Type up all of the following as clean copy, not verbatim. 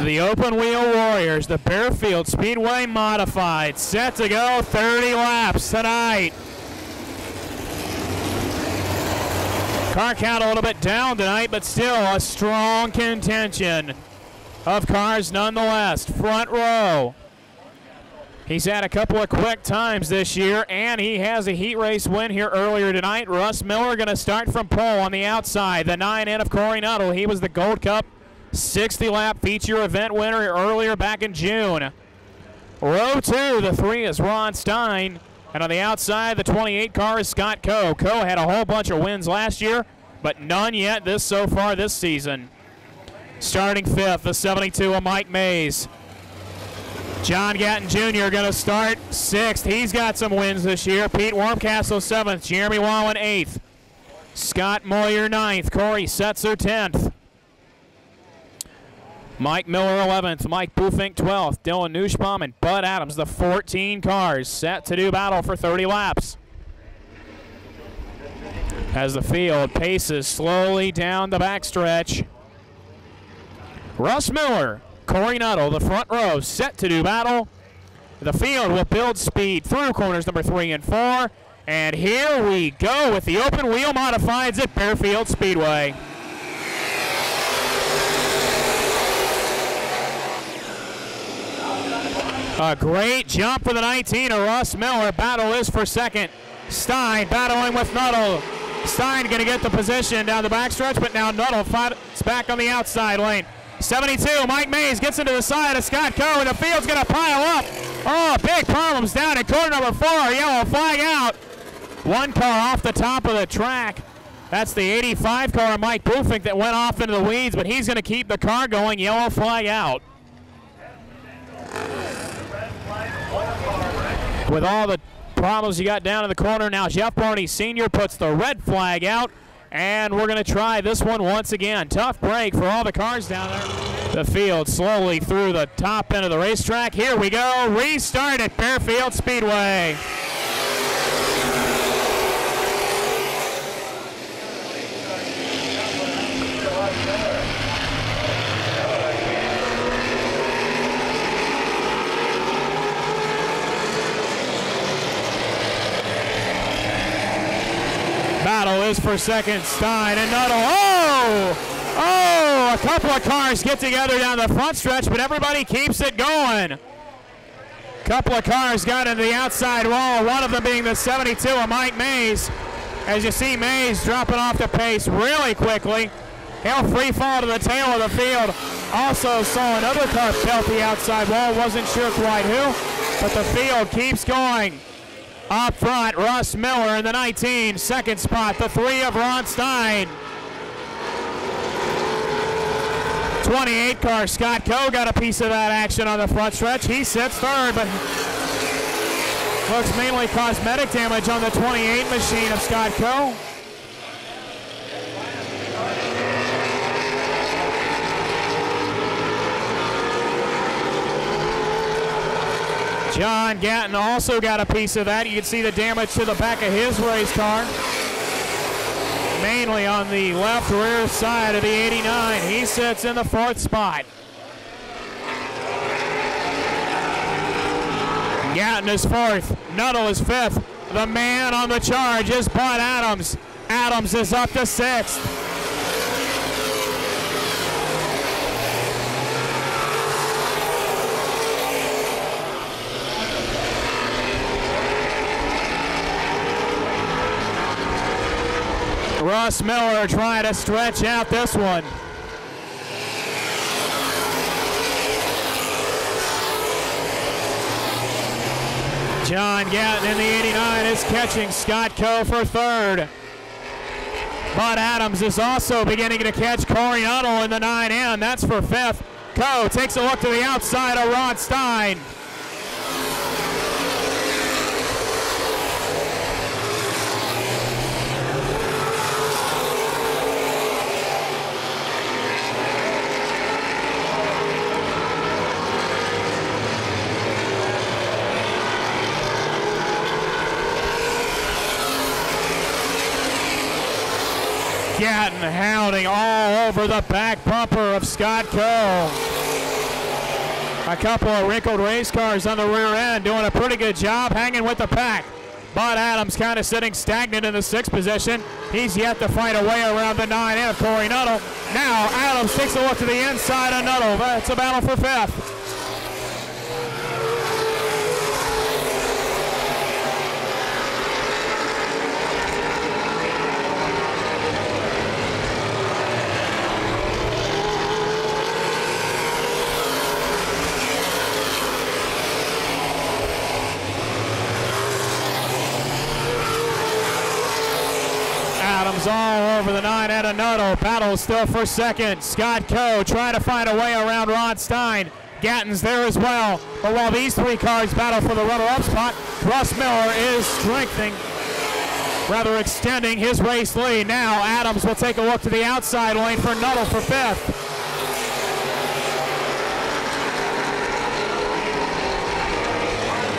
The open wheel Warriors, the Baer Speedway modified, set to go 30 laps tonight. Car count a little bit down tonight, but still a strong contention of cars nonetheless. Front row. He's had a couple of quick times this year, and he has a heat race win here earlier tonight. Russ Miller going to start from pole on the outside. The 9N of Corey Nuttall. He was the Gold Cup 60-lap feature event winner earlier back in June. Row 2, the 3 is Ron Stein. And on the outside, the 28 car is Scott Coe. Coe had a whole bunch of wins last year, but none yet so far this season. Starting 5th, the 72 of Mike Mays. John Gatton Jr. going to start 6th. He's got some wins this year. Pete Wormcastle 7th. Jeremy Wallen 8th. Scott Moyer 9th. Corey Setzer 10th. Mike Miller 11th, Mike Bufink 12th, Dylan Nussbaum and Bud Adams, the 14 cars set to do battle for 30 laps. As the field paces slowly down the backstretch. Russ Miller, Corey Nuttall, the front row, set to do battle. The field will build speed through corners number 3 and 4. And here we go with the open wheel modifieds at Baer Speedway. A great jump for the 19 of Russ Miller. Battle is for second. Stein battling with Nuttall. Stein going to get the position down the backstretch, but now Nuttall fights back on the outside lane. 72, Mike Mays gets into the side of Scott Coe, and the field's going to pile up. Oh, big problems down at corner number 4. Yellow flag out. One car off the top of the track. That's the 85 car, Mike Bufink, that went off into the weeds, but he's going to keep the car going. Yellow flag out. With all the problems you got down in the corner, now Jeff Barney Sr. puts the red flag out, and we're going to try this one once again. Tough break for all the cars down there. The field slowly through the top end of the racetrack. Here we go. Restart at Baer Speedway. Battle is for second. Stein and Nuttall. Oh, a couple of cars get together down the front stretch, but everybody keeps it going. A couple of cars got into the outside wall, one of them being the 72 of Mike Mays. As you see Mays dropping off the pace really quickly. He'll free fall to the tail of the field. Also saw another car pelt the outside wall, wasn't sure quite who, but the field keeps going. Up front, Russ Miller in the 19, second spot, the 3 of Ron Stein. 28 car, Scott Coe got a piece of that action on the front stretch. He sits third, but looks mainly cosmetic damage on the 28 machine of Scott Coe. John Gatton also got a piece of that. You can see the damage to the back of his race car. Mainly on the left rear side of the 89. He sits in the 4th spot. Gatton is 4th. Nuttall is 5th. The man on the charge is Bud Adams. Adams is up to 6th. Russ Miller trying to stretch out this one. John Gatton in the 89 is catching Scott Coe for 3rd. Bud Adams is also beginning to catch Corey Nuttall in the 9N. That's for 5th. Coe takes a look to the outside of Ron Stein. Gatton hounding all over the back bumper of Scott Coe. A couple of wrinkled race cars on the rear end doing a pretty good job hanging with the pack. Bud Adams kind of sitting stagnant in the 6th position. He's yet to find a way around the 9 and Corey Nuttall. Now Adams takes a look to the inside of Nuttall. That's a battle for 5th. Adams all over the 9 and a Nuttall. Battle still for 2nd. Scott Coe trying to find a way around Ron Stein. Gatton's there as well. But while these 3 cars battle for the runner-up spot, Russ Miller is extending his race lead. Now Adams will take a look to the outside lane for Nuttall for 5th.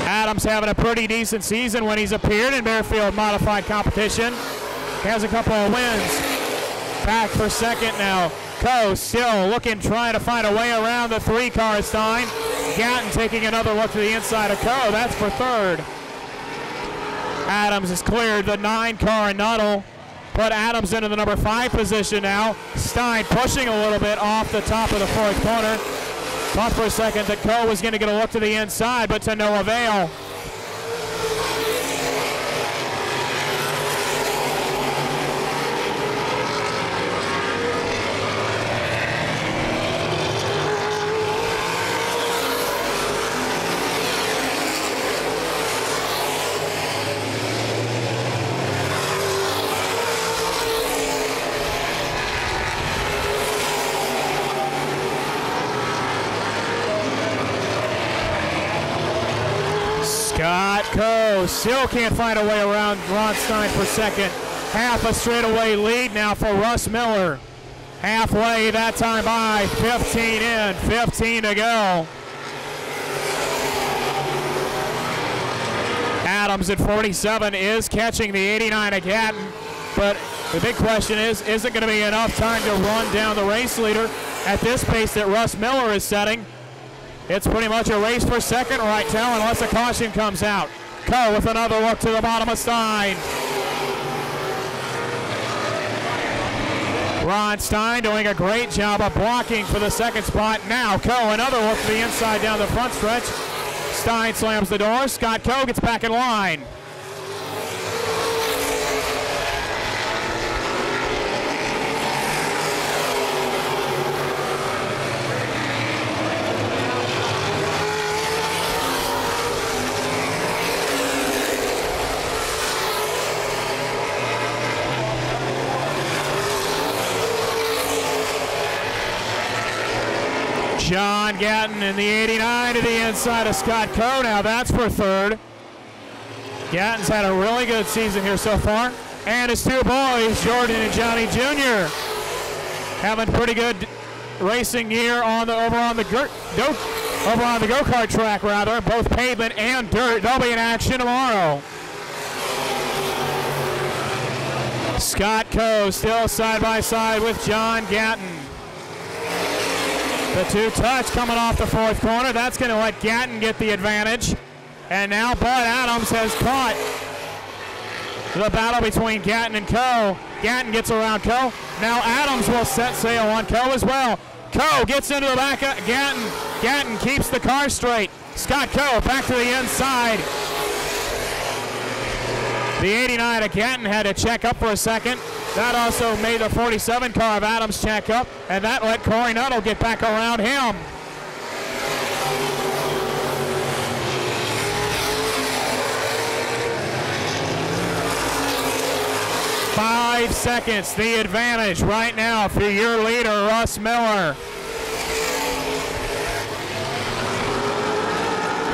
Adams having a pretty decent season when he's appeared in Barefield modified competition. He has a couple of wins. Back for 2nd now. Coe still looking, trying to find a way around the 3 car Stein. Gatton taking another look to the inside of Coe. That's for 3rd. Adams has cleared the 9 car Nuttall. Put Adams into the number 5 position now. Stein pushing a little bit off the top of the 4th corner. Thought for a second that Coe was going to get a look to the inside, but to no avail. Scott Coe still can't find a way around Ron Stein for 2nd. Half a straightaway lead now for Russ Miller. Halfway that time by, 15 in, 15 to go. Adams at 47 is catching the 89 of Gatton, but the big question is it going to be enough time to run down the race leader at this pace that Russ Miller is setting? It's pretty much a race for 2nd right now unless a caution comes out. Coe with another look to the bottom of Stein. Ron Stein doing a great job of blocking for the 2nd spot. Now Coe another look to the inside down the front stretch. Stein slams the door. Scott Coe gets back in line. John Gatton in the 89 to the inside of Scott Coe. Now that's for 3rd. Gatton's had a really good season here so far. And his 2 boys, Jordan and Johnny Jr., having pretty good racing year over on the go-kart track, rather, both pavement and dirt. They'll be in action tomorrow. Scott Coe still side by side with John Gatton. The 2 touch coming off the 4th corner. That's going to let Gatton get the advantage. And now Bud Adams has caught the battle between Gatton and Coe. Gatton gets around Coe. Now Adams will set sail on Coe as well. Coe gets into the back of Gatton. Gatton keeps the car straight. Scott Coe back to the inside. The 89 of Gatton had to check up for a second. That also made the 47 car of Adams check up, and that let Corey Nuttall get back around him. Five seconds, the advantage right now for your leader, Russ Miller.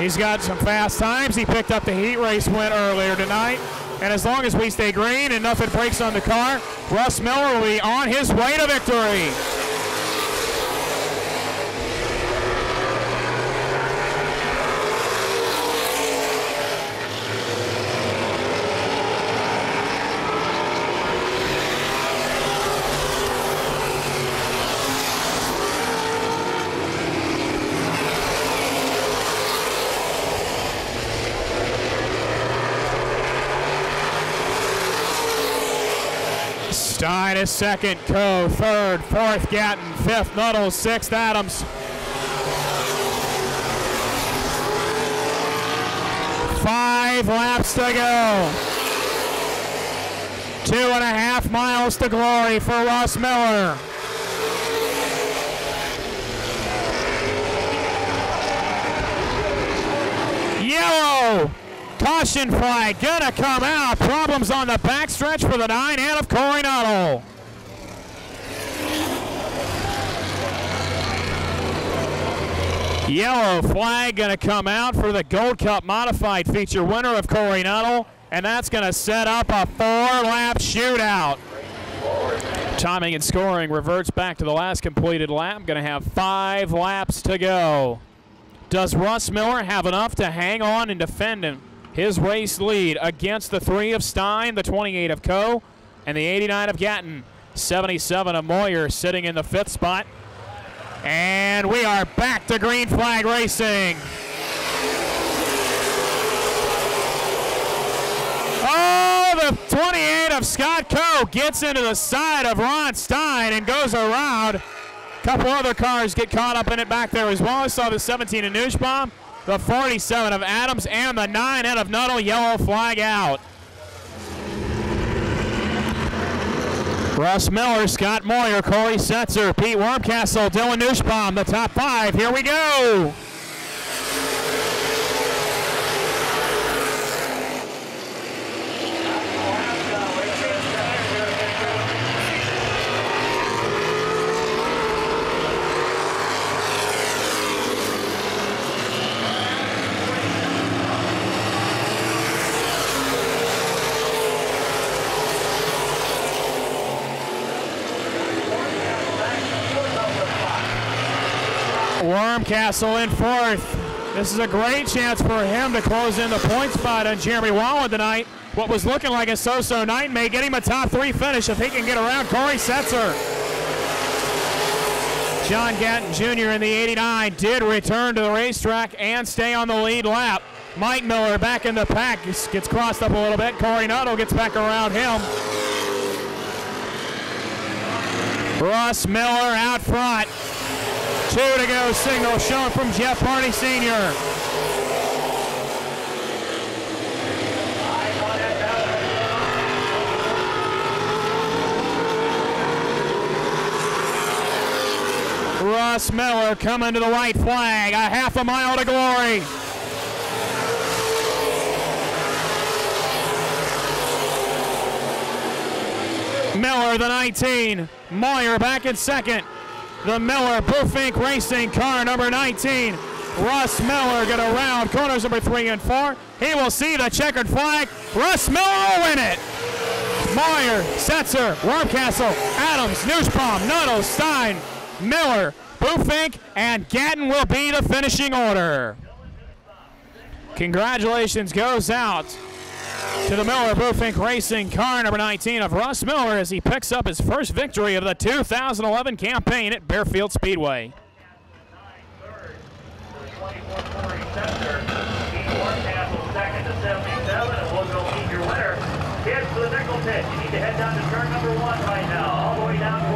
He's got some fast times. He picked up the heat race win earlier tonight. And as long as we stay green and nothing breaks on the car, Russ Miller will be on his way to victory. Stein is second, Coe third, fourth Gatton, fifth Nuttall, sixth Adams. 5 laps to go. 2.5 miles to glory for Russ Miller. Yellow caution flag gonna come out. Problems on the backstretch for the 9 and of Corey Nuttall. Yellow flag gonna come out for the Gold Cup Modified feature winner of Corey Nuttall, and that's gonna set up a 4-lap shootout. Timing and scoring reverts back to the last completed lap. Gonna have 5 laps to go. Does Russ Miller have enough to hang on and defend his race lead against the 3 of Stein, the 28 of Coe, and the 89 of Gatton? 77 of Moyer sitting in the 5th spot. And we are back to green flag racing. Oh, the 28 of Scott Coe gets into the side of Ron Stein and goes around. A couple other cars get caught up in it back there as well. I saw the 17 of Nussbaum, the 47 of Adams, and the 9 of Nuttall. Yellow flag out. Russ Miller, Scott Moyer, Corey Setzer, Pete Wormcastle, Dylan Nussbaum, the top 5. Here we go. Wormcastle in 4th. This is a great chance for him to close in the point spot on Jeremy Wallen tonight. What was looking like a so-so night may get him a top 3 finish if he can get around Corey Setzer. John Gatton Jr. in the 89 did return to the racetrack and stay on the lead lap. Mike Miller back in the pack, gets crossed up a little bit. Corey Nuttall gets back around him. Russ Miller out front. 2 to go, signal shown from Jeff Barney Sr. Russ Miller coming to the white flag, a 1/2 mile to glory. Miller, the 19. Moyer back in 2nd. The Miller Bufink Racing car number 19. Russ Miller gonna round corners number 3 and 4. He will see the checkered flag. Russ Miller will win it. Moyer, Setzer, Wormcastle, Adams, Nussbaum, Nuttall, Stein, Miller, Bufink, and Gatton will be the finishing order. Congratulations goes out to the Miller Bufink Racing car number 19 of Russ Miller as he picks up his first victory of the 2011 campaign at Baerfield Speedway. Second to 77, and we'll go meet your winner. Kids, for the nickel pit, you need to head down to turn number 1 right now, all the way down